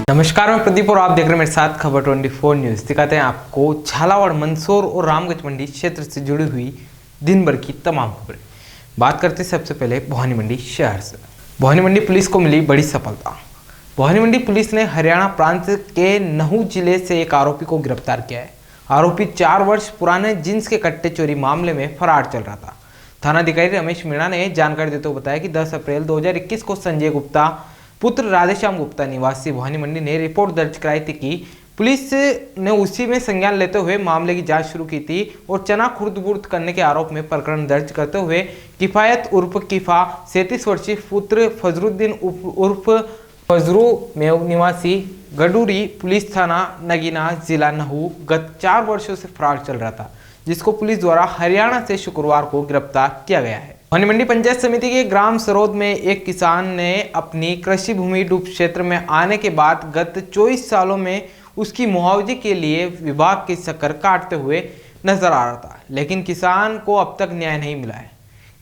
नमस्कार, मैं प्रदीप और आप देख रहे हैं मेरे साथ खबर 24 न्यूज़। दिखाते हैं आपको झालावाड़, मंदसौर और रामगंज मंडी क्षेत्र से जुड़ी हुई दिन भर की तमाम खबरें। बात करते हैं सबसे पहले भवानी मंडी शहर से। भवानी मंडी पुलिस को मिली बड़ी सफलता। भवानी मंडी पुलिस ने हरियाणा प्रांत के नहू जिले से एक आरोपी को गिरफ्तार किया है। आरोपी 4 वर्ष पुराने जींस के कट्टे चोरी मामले में फरार चल रहा था। थानाधिकारी रमेश मीणा ने जानकारी देते हुए बताया कि 10 अप्रैल 2021 को संजय गुप्ता पुत्र राधेश्याम गुप्ता निवासी भवानी मंडी ने रिपोर्ट दर्ज कराई थी कि पुलिस ने उसी में संज्ञान लेते हुए मामले की जांच शुरू की थी और चना खुर्द-बुर्द करने के आरोप में प्रकरण दर्ज करते हुए किफायत उर्फ किफा 37 वर्षीय पुत्र फजरुद्दीन उर्फ फजरू मेव निवासी गडूरी पुलिस थाना नगीना जिला नहू गत 4 वर्षों से फरार चल रहा था, जिसको पुलिस द्वारा हरियाणा से शुक्रवार को गिरफ्तार किया गया है। भवानी मंडी पंचायत समिति के ग्राम सरोद में एक किसान ने अपनी कृषि भूमि डूब क्षेत्र में आने के बाद गत 24 सालों में उसकी मुआवजे के लिए विभाग की चक्कर काटते हुए नजर आ रहा था, लेकिन किसान को अब तक न्याय नहीं मिला है।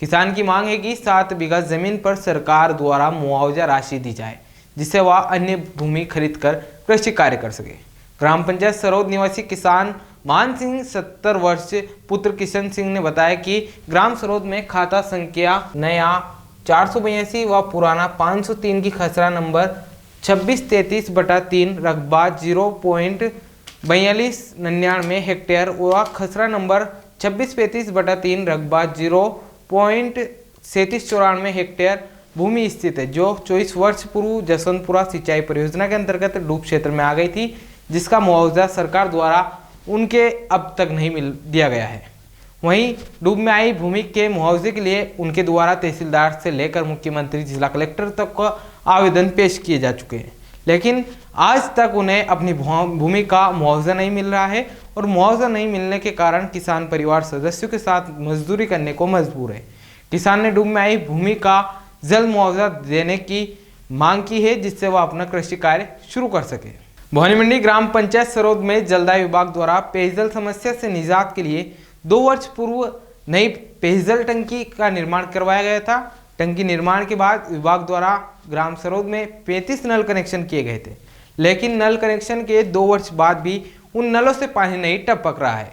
किसान की मांग है कि 7 बीघा जमीन पर सरकार द्वारा मुआवजा राशि दी जाए, जिससे वह अन्य भूमि खरीद कर कृषि कार्य कर सके। ग्राम पंचायत सरोद निवासी किसान मान सिंह 70 वर्ष पुत्र किशन सिंह ने बताया कि ग्राम सरोद में खाता संख्या नया 482 व पुराना 503 की खसरा नंबर 2633/3 रकबा 0.4299 हेक्टेयर व खसरा नंबर 2635/3 रकबा 0.3794 हेक्टेयर भूमि स्थित है, जो 24 वर्ष पूर्व जसवंतपुरा सिंचाई परियोजना के अंतर्गत डूब क्षेत्र में आ गई थी, जिसका मुआवजा सरकार द्वारा उनके अब तक नहीं मिल दिया गया है। वहीं डूब में आई भूमि के मुआवजे के लिए उनके द्वारा तहसीलदार से लेकर मुख्यमंत्री, जिला कलेक्टर तक का आवेदन पेश किए जा चुके हैं, लेकिन आज तक उन्हें अपनी भूमि का मुआवजा नहीं मिल रहा है और मुआवजा नहीं मिलने के कारण किसान परिवार सदस्यों के साथ मजदूरी करने को मजबूर है। किसान ने डूब में आई भूमि का जल्द मुआवजा देने की मांग की है, जिससे वह अपना कृषि कार्य शुरू कर सके। भवानी मंडी ग्राम पंचायत सरोद में जलदाय विभाग द्वारा पेयजल समस्या से निजात के लिए 2 वर्ष पूर्व नई पेयजल टंकी का निर्माण करवाया गया था। टंकी निर्माण के बाद विभाग द्वारा ग्राम सरोद में 35 नल कनेक्शन किए गए थे, लेकिन नल कनेक्शन के 2 वर्ष बाद भी उन नलों से पानी नहीं टपक रहा है,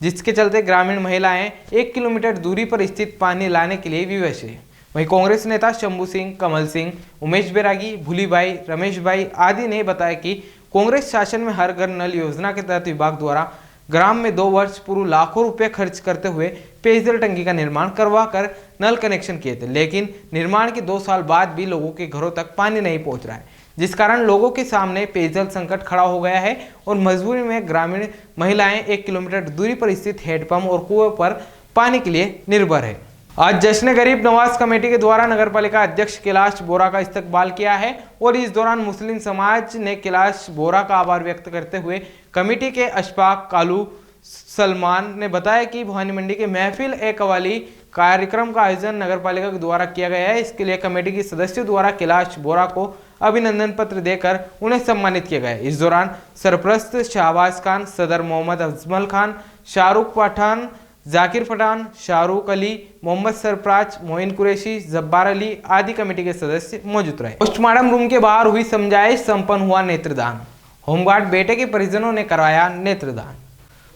जिसके चलते ग्रामीण महिलाएं 1 किलोमीटर दूरी पर स्थित पानी लाने के लिए विवश है। वहीं कांग्रेस नेता शंभू सिंह, कमल सिंह, उमेश बैरागी, भूली भाई, रमेश भाई आदि ने बताया कि कांग्रेस शासन में हर घर नल योजना के तहत विभाग द्वारा ग्राम में 2 वर्ष पूर्व लाखों रुपए खर्च करते हुए पेयजल टंकी का निर्माण करवा कर नल कनेक्शन किए थे, लेकिन निर्माण के 2 साल बाद भी लोगों के घरों तक पानी नहीं पहुंच रहा है, जिस कारण लोगों के सामने पेयजल संकट खड़ा हो गया है और मजबूरी में ग्रामीण महिलाएं 1 किलोमीटर दूरी पर स्थित हैंडपंप और कुएं पर पानी के लिए निर्भर है। आज जश्न गरीब नवाज कमेटी के द्वारा नगरपालिका अध्यक्ष कैलाश बोरा का इस्तकबाल किया है और इस दौरान मुस्लिम समाज ने कैलाश बोरा का आभार व्यक्त करते हुए कमेटी के अशफाक कालू सलमान ने बताया कि भवानी मंडी के महफिल ए कवाली कार्यक्रम का आयोजन नगरपालिका के द्वारा किया गया है। इसके लिए कमेटी के सदस्यों द्वारा कैलाश बोरा को अभिनंदन पत्र देकर उन्हें सम्मानित किया गया। इस दौरान सरप्रस्त शाहबाज खान, सदर मोहम्मद अजमल खान, शाहरुख पठान, जाकिर पठान, शाहरुख अली, मोहम्मद सरफराज, मोइन कुरैशी, जब्बार अली आदि कमेटी के सदस्य मौजूद रहे। पोस्टमार्टम रूम के बाहर हुई समझाइश, संपन्न हुआ नेत्रदान। होमगार्ड बेटे के परिजनों ने करवाया नेत्रदान।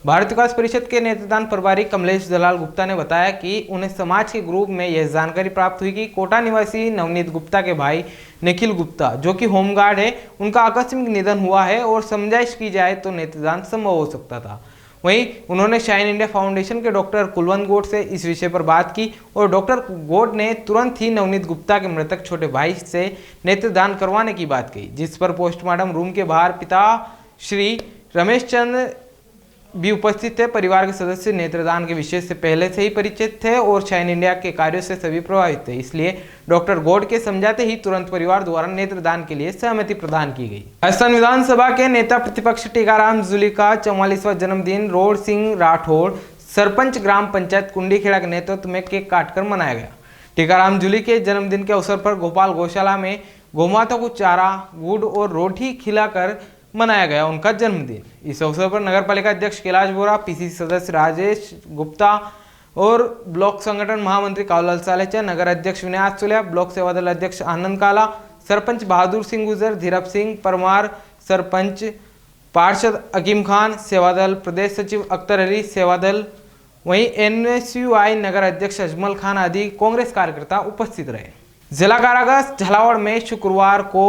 भारत विकास परिषद के नेत्रदान प्रभारी कमलेश दलाल गुप्ता ने बताया कि उन्हें समाज के ग्रुप में यह जानकारी प्राप्त हुई कि कोटा निवासी नवनीत गुप्ता के भाई निखिल गुप्ता, जो कि होमगार्ड है, उनका आकस्मिक निधन हुआ है और समझाइश की जाए तो नेत्रदान संभव हो सकता था। वहीं उन्होंने शाइन इंडिया फाउंडेशन के डॉक्टर कुलवंत गौड़ से इस विषय पर बात की और डॉक्टर गौड़ ने तुरंत ही नवनीत गुप्ता के मृतक छोटे भाई से नेत्रदान करवाने की बात कही, जिस पर पोस्टमार्टम रूम के बाहर पिता श्री रमेश चंद्र भी उपस्थित थे। परिवार के सदस्य नेत्रदान के विषय से पहले से ही परिचित थे और शाइन इंडिया के कार्यों से सभी प्रभावित थे, इसलिए डॉक्टर गौड़ के समझाते ही तुरंत परिवार द्वारा नेत्रदान के लिए सहमति प्रदान की गई। राजस्थान विधानसभा के नेता प्रतिपक्ष टीकाराम जूली का 44वां जन्मदिन रोड सिंह राठौड़ सरपंच ग्राम पंचायत कुंडीखेड़ा के नेतृत्व में केक काटकर मनाया गया। टीकाराम जूली के जन्मदिन के अवसर पर गोपाल गौशाला में गौमाता को चारा, गुड़ और रोटी खिलाकर मनाया गया उनका जन्मदिन। इस अवसर पर नगरपालिका अध्यक्ष कैलाश बोरा, पीसीसी सदस्य राजेश गुप्ता और ब्लॉक संगठन महामंत्री कावलाल सालेचा, नगर अध्यक्ष विनय आचोलिया, ब्लॉक सेवादल अध्यक्ष आनंद काला, सरपंच बहादुर सिंह गुजर, धीरप सिंह परमार, सरपंच पार्षद अकीम खान सेवादल, प्रदेश सचिव अख्तर अली सेवादल, वहीं एनएसयूआई नगर अध्यक्ष अजमल खान आदि कांग्रेस कार्यकर्ता उपस्थित रहे। जिला कारागार झालावाड़ में शुक्रवार को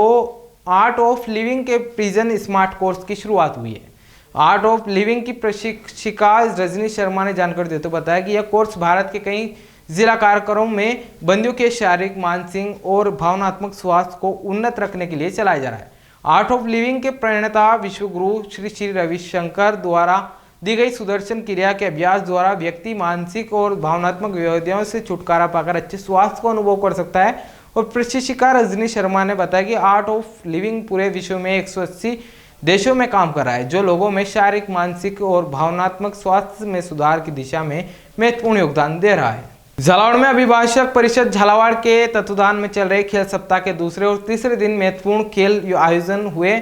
आर्ट ऑफ लिविंग के प्रिजन स्मार्ट कोर्स की शुरुआत हुई है। आर्ट ऑफ लिविंग की प्रशिक्षिका रजनी शर्मा ने जानकारी देते हुए बताया कि यह कोर्स भारत के कई जिला कारागारों में बंदियों के शारीरिक, मानसिक और भावनात्मक स्वास्थ्य को उन्नत रखने के लिए चलाया जा रहा है। आर्ट ऑफ लिविंग के प्रणेता विश्वगुरु श्री श्री रविशंकर द्वारा दी गई सुदर्शन क्रिया के अभ्यास द्वारा व्यक्ति मानसिक और भावनात्मक व्याधियों से छुटकारा पाकर अच्छे स्वास्थ्य को अनुभव कर सकता है। और प्रशिक्षिका रजनी शर्मा ने बताया कि आर्ट ऑफ लिविंग पूरे विश्व में 180 देशों में काम कर रहा है, जो लोगों में शारीरिक, मानसिक और भावनात्मक स्वास्थ्य में सुधार की दिशा में महत्वपूर्ण योगदान दे रहा है। झालावाड़ में अभिभाषक परिषद झालावाड़ के तत्वाधान में चल रहे खेल सप्ताह के दूसरे और तीसरे दिन महत्वपूर्ण खेल आयोजन हुए,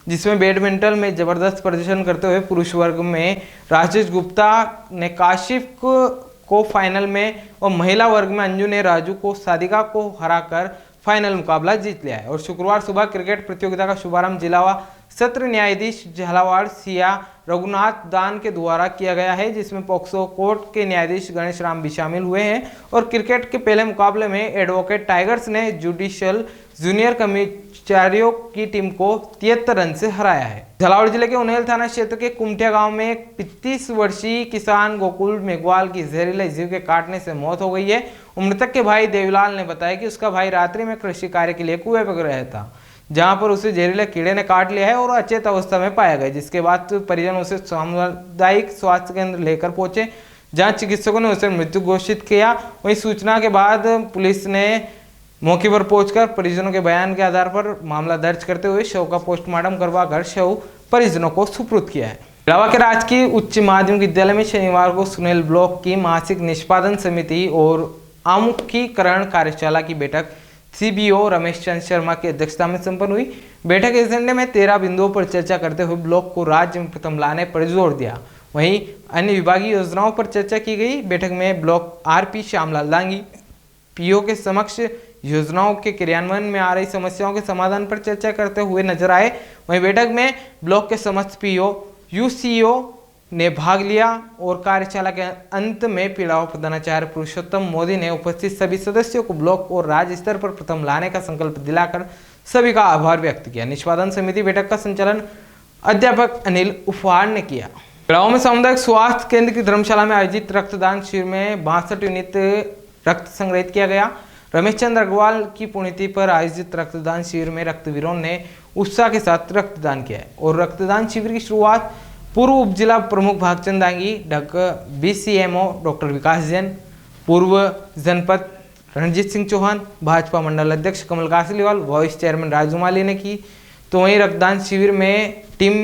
जिसमें बैडमिंटन में जबरदस्त प्रदर्शन करते हुए पुरुष वर्ग में राजेश गुप्ता ने काशिफ को फाइनल में और महिला वर्ग में अंजू ने राजू को सादिका को हराकर फाइनल मुकाबला जीत लिया है। और शुक्रवार सुबह क्रिकेट प्रतियोगिता का शुभारंभ जिला व सत्र न्यायाधीश झालावाड़ सिया रघुनाथ दान के द्वारा किया गया है, जिसमें पॉक्सो कोर्ट के न्यायाधीश गणेश राम भी शामिल हुए हैं। और क्रिकेट के पहले मुकाबले में एडवोकेट टाइगर्स ने जुडिशियल जूनियर कर्मचारियों की टीम को 73 रन से हराया है। झालावाड़ जिले के उन्हेल थाना क्षेत्र के कुमटिया गांव में एक 35 वर्षीय किसान गोकुल मेघवाल की जहरीले जीव के काटने से मौत हो गई है। मृतक के भाई देवीलाल ने बताया कि उसका भाई रात्रि में कृषि कार्य के लिए कुएं पर रहा था, जहां पर उसे जहरीले कीड़े ने काट लिया है और अचेत अवस्था में पाया गया, जिसके बाद परिजन उसे सामुदायिक स्वास्थ्य केंद्र लेकर पहुंचे, जहां चिकित्सकों ने उसे मृत्यु घोषित किया। वहीं सूचना के बाद पुलिस ने मौके पर पहुंचकर परिजनों के बयान के आधार पर मामला दर्ज करते हुए शव का पोस्टमार्टम करवाकर शव परिजनों को सुपुर्द किया है। इलावा के राजकीय उच्च माध्यमिक विद्यालय में शनिवार को सुनेल ब्लॉक की मासिक निष्पादन समिति और आमुखीकरण कार्यशाला की बैठक सीबीओ रमेश चंद्र शर्मा की अध्यक्षता में संपन्न हुई। बैठक एजेंडे में 13 बिंदुओं पर चर्चा करते हुए ब्लॉक को राज्य में प्रथम लाने पर जोर दिया। वहीं अन्य विभागीय योजनाओं पर चर्चा की गई। बैठक में block RP Shyamlal Dangi PO के समक्ष योजनाओं के क्रियान्वयन में आ रही समस्याओं के समाधान पर चर्चा करते हुए नजर आए। वहीं बैठक में ब्लॉक के समस्त पीओ यूसीओ ने भाग लिया और कार्यशाला के अंत में पीड़ाव प्रधानाचार्य पुरुषोत्तम मोदी ने उपस्थित सभी सदस्यों को ब्लॉक और राज्य स्तर पर प्रथम लाने का संकल्प दिलाकर सभी का आभार व्यक्त किया। निष्पादन समिति बैठक का संचालन अध्यापक अनिल उफाड़ ने किया। पीड़ाव में सामुदायिक स्वास्थ्य केंद्र की धर्मशाला में आयोजित रक्तदान शिविर में 62 यूनिट रक्त संग्रहित किया गया। रमेश चंद्र अग्रवाल की पुण्यतिथि पर आयोजित रक्तदान शिविर में रक्तवीरों ने उत्साह के साथ रक्तदान किया है। और रक्तदान शिविर की शुरुआत पूर्व उप जिला प्रमुख भागचंद दांगी, बीसीएमओ डॉक्टर विकास जैन, पूर्व जनपद रणजीत सिंह चौहान, भाजपा मंडल अध्यक्ष कमल कासलीवाल, वाइस चेयरमैन राजू माली ने की। तो वहीं रक्तदान शिविर में टीम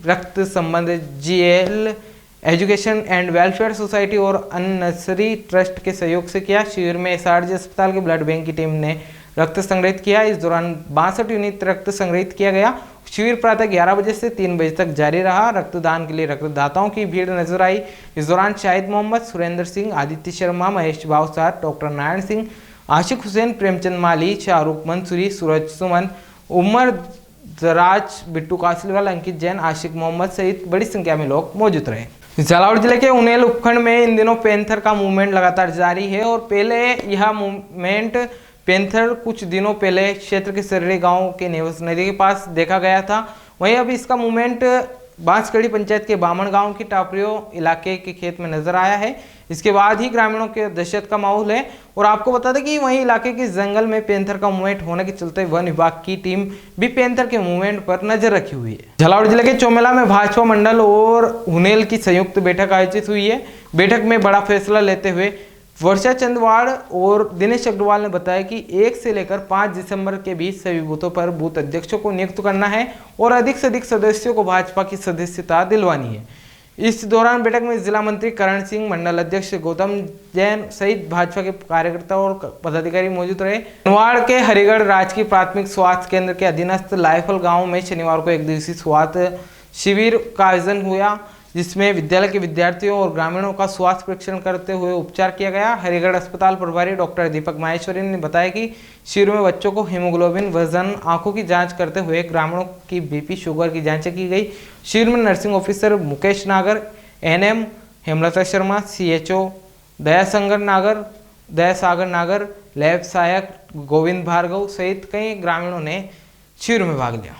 रक्त संबंध GL education and welfare society और अनसरी ट्रस्ट के सहयोग से किया। शिविर में एसआरजी अस्पताल के ब्लड बैंक की टीम ने रक्त संग्रहित किया। इस दौरान 62 यूनिट रक्त संग्रहित किया गया। शिविर प्रातः 11 बजे से 3 बजे तक जारी रहा। रक्तदान के लिए रक्तदाताओं की भीड़ नजर आई। इस दौरान शाहिद मोहम्मद, सुरेंद्र सिंह, आदित्य शर्मा, महेश भावसार, डॉक्टर नारायण सिंह, आशिक हुसैन, प्रेमचंद माली, शाहरुख मंसूरी, सूरज सुमन, उमर दराज, बिट्टू कासलीवाल, अंकित जैन, आशिक मोहम्मद सहित बड़ी संख्या में लोग मौजूद रहे। झालावाड़ जिले के उनेल उपखंड में इन दिनों पैंथर का मूवमेंट लगातार जारी है। और पहले यह मूवमेंट पैंथर कुछ दिनों पहले क्षेत्र के सर्रे गांव के नेवस नदी के पास देखा गया था। वहीं अभी इसका मूवमेंट बांसकड़ी पंचायत के बामण गांव की टापरियों इलाके के खेत में नजर आया है। इसके बाद ही ग्रामीणों के दहशत का माहौल है। और आपको बता दें कि वहीं इलाके के जंगल में पैंथर का मूवमेंट होने के चलते वन विभाग की टीम भी पैंथर के मूवमेंट पर नजर रखी हुई है। झालावाड़ जिले के चौमेला में भाजपा मंडल और हुनेल की संयुक्त बैठक आयोजित हुई है। बैठक में बड़ा फैसला लेते हुए वर्षा चंदवाड़ और दिनेश अग्रवाल ने बताया कि 1 से लेकर 5 दिसंबर के बीच सभी बूथों पर बूथ अध्यक्षों को नियुक्त करना है और अधिक से अधिक सदस्यों को भाजपा की सदस्यता दिलवानी है। इस दौरान बैठक में जिला मंत्री करण सिंह, मंडल अध्यक्ष गौतम जैन सहित भाजपा के कार्यकर्ता और पदाधिकारी मौजूद रहे। नवाड़ के हरिगढ़ राजकीय प्राथमिक स्वास्थ्य केंद्र के अधीनस्थ लायफल गाँव में शनिवार को 1 दिवसीय स्वास्थ्य शिविर का आयोजन हुआ। जिसमें विद्यालय के विद्यार्थियों और ग्रामीणों का स्वास्थ्य परीक्षण करते हुए उपचार किया गया। हरिगढ़ अस्पताल प्रभारी डॉक्टर दीपक माहेश्वरी ने बताया कि शिविर में बच्चों को हीमोग्लोबिन, वजन, आंखों की जांच करते हुए ग्रामीणों की बीपी, शुगर की जांच की गई। शिविर में नर्सिंग ऑफिसर मुकेश नागर, एनएम हेमलता शर्मा, सीएचओ दयासागर नागर, लैब सहायक गोविंद भार्गव सहित कई ग्रामीणों ने शिविर में भाग लिया।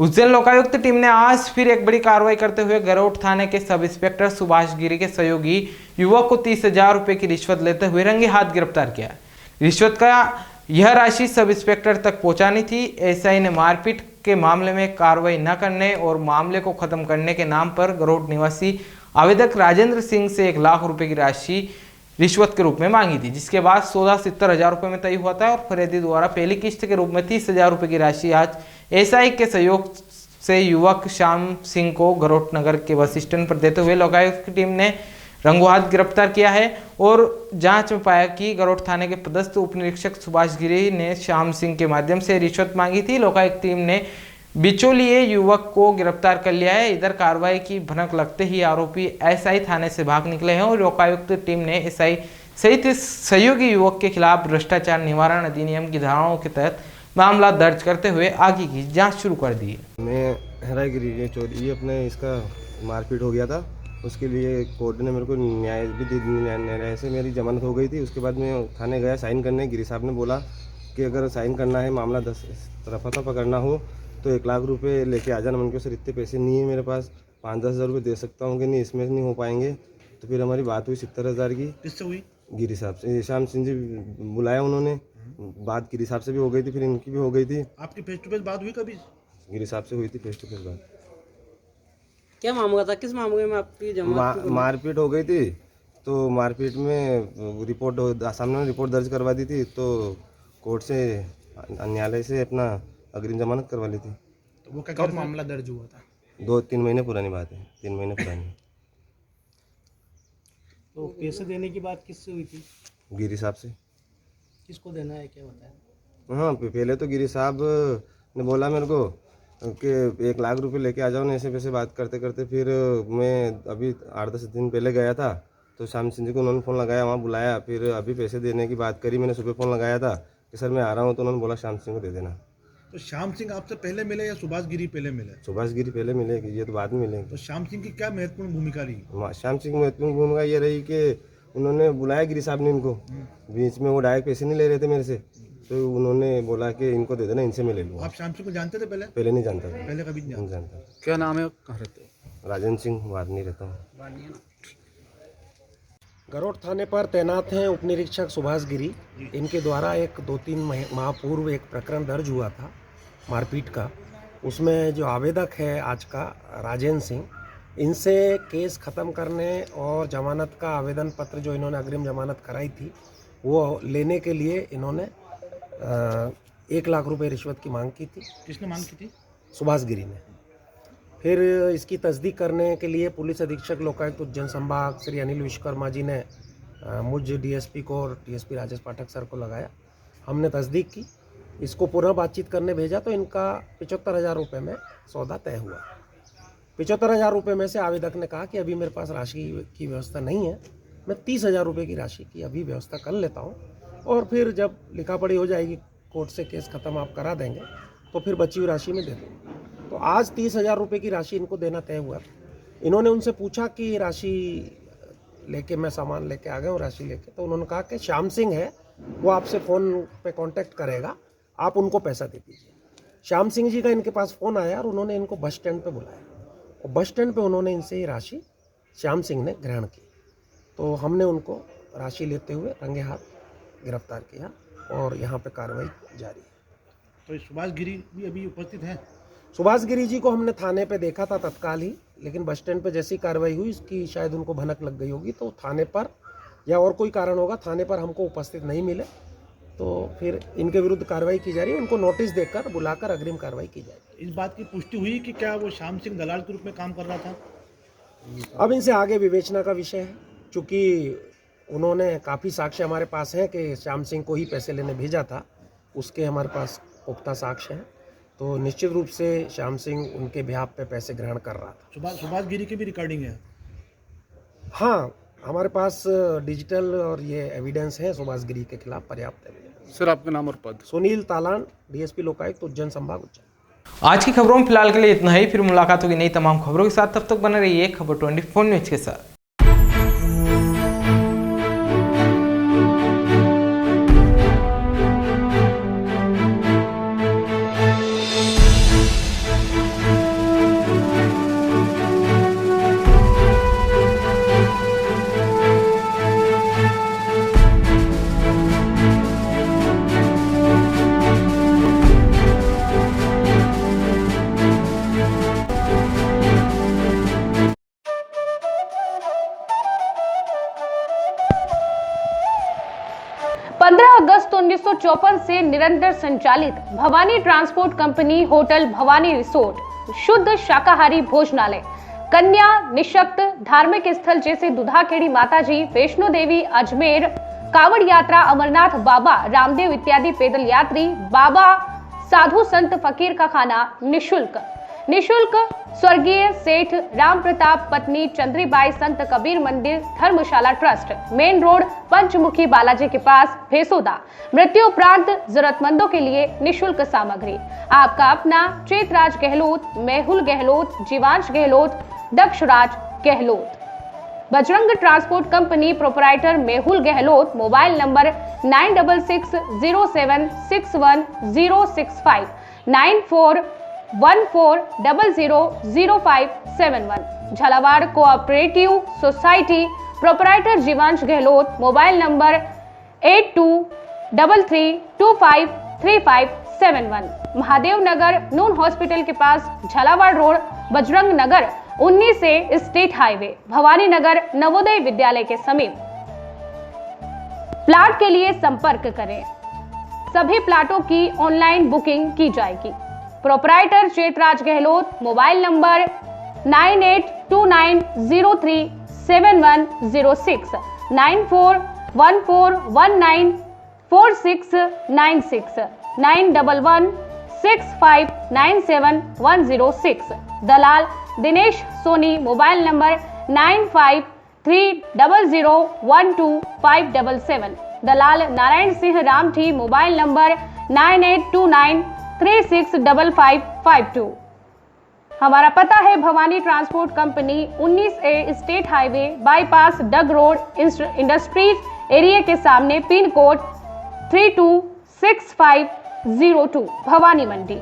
उज्जैन लोकायुक्त टीम ने आज फिर एक बड़ी कार्रवाई करते हुए गरोठ थाने के सब इंस्पेक्टर सुभाष गिरी के सहयोगी युवक को 30,000 रुपए की रिश्वत लेते हुए रंगे हाथ गिरफ्तार किया। रिश्वत का यह राशि सब इंस्पेक्टर तक पहुंचानी थी। एसआई ने मारपीट के मामले में कार्रवाई न करने और मामले को खत्म करने के नाम पर गरोठ निवासी आवेदक राजेंद्र सिंह से 1 लाख रुपए की राशि रिश्वत के रूप में मांगी थी, जिसके बाद सौदा 70,000 रुपए में तय हुआ था और फरियादी द्वारा पहली किस्त के रूप में 30,000 रुपए की राशि आज एसआई के सहयोग से युवक श्याम सिंह को गरोठ नगर के बस स्टैंड पर देते हुए लोकायुक्त की टीम ने रंगों हाथ गिरफ्तार किया है और जांच में पाया कि गरोठ थाने के पदस्थ उप निरीक्षक सुभाष गिरी ने श्याम सिंह के माध्यम से रिश्वत मांगी थी। लोकायुक्त टीम ने बिचौलिए युवक को गिरफ्तार कर लिया है। इधर कार्रवाई की भनक लगते ही आरोपी एसआई थाने से भाग निकले हैं और लोकायुक्त टीम ने एसआई सहित सहयोगी युवक के खिलाफ भ्रष्टाचार निवारण अधिनियम की धाराओं के तहत मामला दर्ज करते हुए आगे की जांच शुरू कर दी है। मैं हरागिरी चौधरी अपने इसका मारपीट हो गया था, उसके लिए कोर्ट ने मेरे को न्याय भी दे दिया। न्याय से मेरी जमानत हो गई थी। उसके बाद मैं थाने गया साइन करने। गिरी साहब ने बोला कि अगर साइन करना है, मामला 10 तरफा पकड़ना हो तो 1 लाख रुपए लेके आ जाना। उनके सर इतने पैसे नहीं है मेरे पास, 5-10 हज़ार रुपये दे सकता हूँ कि नहीं, इसमें नहीं हो पाएंगे। तो फिर हमारी बात हुई 70,000 की। किससे हुई? गिरी साहब से, श्याम सिंह जी बुलाया उन्होंने। बात गिरी साहब से भी हो गई थी, फिर इनकी भी हो गई थी। आपकी फेस टू फेस बात हुई कभी? गिरी साहब से हुई थी फेस टू फेस बात। क्या मामला था? किस मामले में आपकी जमानत? मारपीट हो गई थी, तो मारपीट में रिपोर्ट सामने रिपोर्ट दर्ज करवा दी थी, तो कोर्ट से न्यायालय से अपना अग्रिम जमानत करवा ली थी। तो वो क्या मामला दर्ज हुआ था? 2-3 महीने पुरानी बात है, 3 महीने पुरानी। तो पैसे देने की बात किससे हुई थी? गिरी साहब से। किसको देना है, क्या बताया? हाँ, पहले तो गिरी साहब ने बोला मेरे को कि 1 लाख रुपए लेके आ जाओ ना, ऐसे वैसे बात करते करते फिर मैं अभी 8-10 दिन पहले गया था, तो श्याम सिंह जी को उन्होंने फ़ोन लगाया, वहाँ बुलाया। फिर अभी पैसे देने की बात करी, मैंने सुबह फ़ोन लगाया था कि सर मैं आ रहा हूँ, तो उन्होंने बोला श्याम सिंह को दे देना। तो श्याम सिंह आपसे पहले मिले या सुभाष गिरी पहले मिले? सुभाष गिरी पहले मिलेगी, ये तो बाद में मिलेंगे। तो श्याम सिंह की क्या महत्वपूर्ण भूमिका रही? श्याम सिंह की महत्वपूर्ण भूमिका ये रही कि उन्होंने बुलाया गिरी साहब ने इनको, बीच में वो डायरेक्ट पैसे नहीं ले रहे थे मेरे से, तो उन्होंने बोला कि इनको दे देना, इनसे मैं ले लूँगा। आप श्याम सिंह को जानते थे पहले? पहले नहीं जानता था। पहले कभी नहीं जानता। क्या नाम है, कहाँ रहते हो? राजेंद्र सिंह, वारनी रहता हूँ। गरोठ थाने पर तैनात हैं उप निरीक्षक सुभाष गिरी। इनके द्वारा एक 2-3 माह पूर्व एक प्रकरण दर्ज हुआ था मारपीट का। उसमें जो आवेदक है आज का राजेंद्र सिंह, इनसे केस ख़त्म करने और जमानत का आवेदन पत्र जो इन्होंने अग्रिम जमानत कराई थी वो लेने के लिए इन्होंने 1 लाख रुपए रिश्वत की मांग की थी। किसने मांग की थी? सुभाष गिरी ने। फिर इसकी तस्दीक करने के लिए पुलिस अधीक्षक लोकायुक्त उज्जैन संभाग श्री अनिल विश्वकर्मा जी ने मुझ डीएसपी को और डीएसपी राजेश पाठक सर को लगाया। हमने तस्दीक की, इसको पुनः बातचीत करने भेजा, तो इनका 75,000 रुपये में सौदा तय हुआ। 75,000 रुपये में से आवेदक ने कहा कि अभी मेरे पास राशि की व्यवस्था नहीं है, मैं 30,000 रुपये की राशि की अभी व्यवस्था कर लेता हूँ, और फिर जब लिखा पढ़ी हो जाएगी, कोर्ट से केस ख़त्म आप करा देंगे, तो फिर बची हुई राशि में दे दूँगा। तो आज 30,000 रुपये की राशि इनको देना तय हुआ। इन्होंने उनसे पूछा कि राशि लेके मैं सामान लेके आ गया हूँ राशि लेके, तो उन्होंने कहा कि श्याम सिंह है, वो आपसे फ़ोन पे कांटेक्ट करेगा, आप उनको पैसा दे दीजिए। श्याम सिंह जी का इनके पास फ़ोन आया और उन्होंने इनको बस स्टैंड पे बुलाया, और बस स्टैंड पे उन्होंने इनसे ये राशि श्याम सिंह ने ग्रहण की। तो हमने उनको राशि लेते हुए रंगे हाथ गिरफ्तार किया और यहाँ पे कार्रवाई जारी है। तो सुभाष गिरी भी अभी उपस्थित हैं? सुभाष गिरी जी को हमने थाने पे देखा था तत्काल ही, लेकिन बस स्टैंड पे जैसी कार्रवाई हुई इसकी शायद उनको भनक लग गई होगी, तो थाने पर या और कोई कारण होगा, थाने पर हमको उपस्थित नहीं मिले, तो फिर इनके विरुद्ध कार्रवाई की जा रही है। उनको नोटिस देकर बुलाकर अग्रिम कार्रवाई की जाएगी। इस बात की पुष्टि हुई कि क्या वो श्याम सिंह दलाल के रूप में काम कर रहा था? अब इनसे आगे विवेचना का विषय है, चूँकि उन्होंने काफ़ी साक्ष्य हमारे पास हैं कि श्याम सिंह को ही पैसे लेने भेजा था, उसके हमारे पास पुख्ता साक्ष्य हैं। तो निश्चित रूप से श्याम सिंह उनके बिहाफ पे पैसे ग्रहण कर रहा था। सुभाष गिरी की भी रिकॉर्डिंग है। हाँ, हमारे पास डिजिटल और ये एविडेंस है सुभाष गिरी के खिलाफ, पर्याप्त एविडेंस। सर आपका नाम और पद? सुनील तालान, डीएसपी लोकायुक्त उज्जैन संभाग उज्जैन। आज की खबरों में फिलहाल के लिए इतना ही। फिर मुलाकात होगी नई तमाम खबरों के साथ। तब तक बने रहिए खबर 24 न्यूज के साथ। अगस्त 1954 से निरंतर संचालित Bhavani transport company hotel Bhavani resort, शुद्ध शाकाहारी भोजनालय, कन्या निशक्त धार्मिक स्थल जैसे दुधाखेड़ी माताजी, वैष्णो देवी, अजमेर, कावड़ यात्रा, अमरनाथ बाबा, रामदेव इत्यादि पैदल यात्री, बाबा, साधु संत फकीर का खाना निशुल्क स्वर्गीय सेठ राम प्रताप पत्नी चंद्रीबाई संत कबीर मंदिर धर्मशाला ट्रस्ट, मेन रोड पंचमुखी बालाजी के पास, भेसोदा। मृत्यु उपरांत जरूरतमंदों के लिए निशुल्क सामग्री। आपका अपना Chetraj Gehlot, Mehul Gehlot, Jeevansh Gehlot, Dakshraj Gehlot. Bajrang transport company proprietor Mehul Gehlot, mobile number 9660610065 9414000571। Jhalawar cooperative society proprietor Jeevansh Gehlot, mobile number 8233253571। Mahadev Nagar नून हॉस्पिटल के पास, झालावाड़ रोड, बजरंग नगर 19 से स्टेट हाईवे, भवानी नगर नवोदय विद्यालय के समीप। प्लाट के लिए संपर्क करें। सभी प्लाटों की ऑनलाइन बुकिंग की जाएगी। Proprietor Chetraj Gehlot, mobile number 9829037106 9414194696 9116597106। दलाल दिनेश सोनी, मोबाइल नंबर 9530012577। दलाल नारायण सिंह रामठी, मोबाइल नंबर 9829365552। हमारा पता है Bhawani transport company 19A state highway bypass Dag road industries area के सामने, पिन कोड 326502, भवानी मंडी।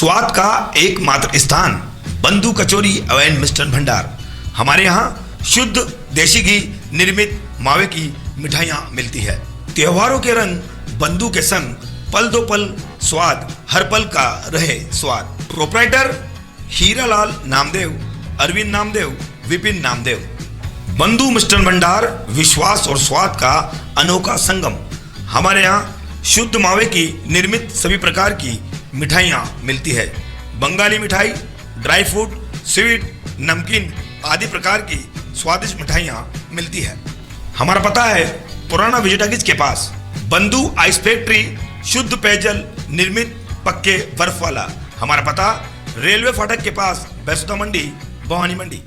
स्वाद का एकमात्र स्थान बंधु कचौरी एवं मिष्ठान भंडार। हमारे यहाँ शुद्ध देशी घी निर्मित मावे की मिठाइयाँ मिलती है। त्योहारों के रंग बंधु के संग, पल दो पल स्वाद, हर पल का रहे स्वाद। प्रोपराइटर हीरालाल नामदेव, अरविंद नामदेव, विपिन नामदेव। बंधु मिष्ठान भंडार, विश्वास और स्वाद का अनोखा संगम। हमारे यहाँ शुद्ध मावे की निर्मित सभी प्रकार की मिठाइयाँ मिलती है। बंगाली मिठाई, ड्राई फ्रूट, स्वीट, नमकीन आदि प्रकार की स्वादिष्ट मिठाइयाँ मिलती है। हमारा पता है पुराना विजयटागिज के पास, बंधु आइस फैक्ट्री, शुद्ध पेयजल निर्मित पक्के बर्फ वाला। हमारा पता रेलवे फाटक के पास, बैसुदा मंडी, भवानी मंडी।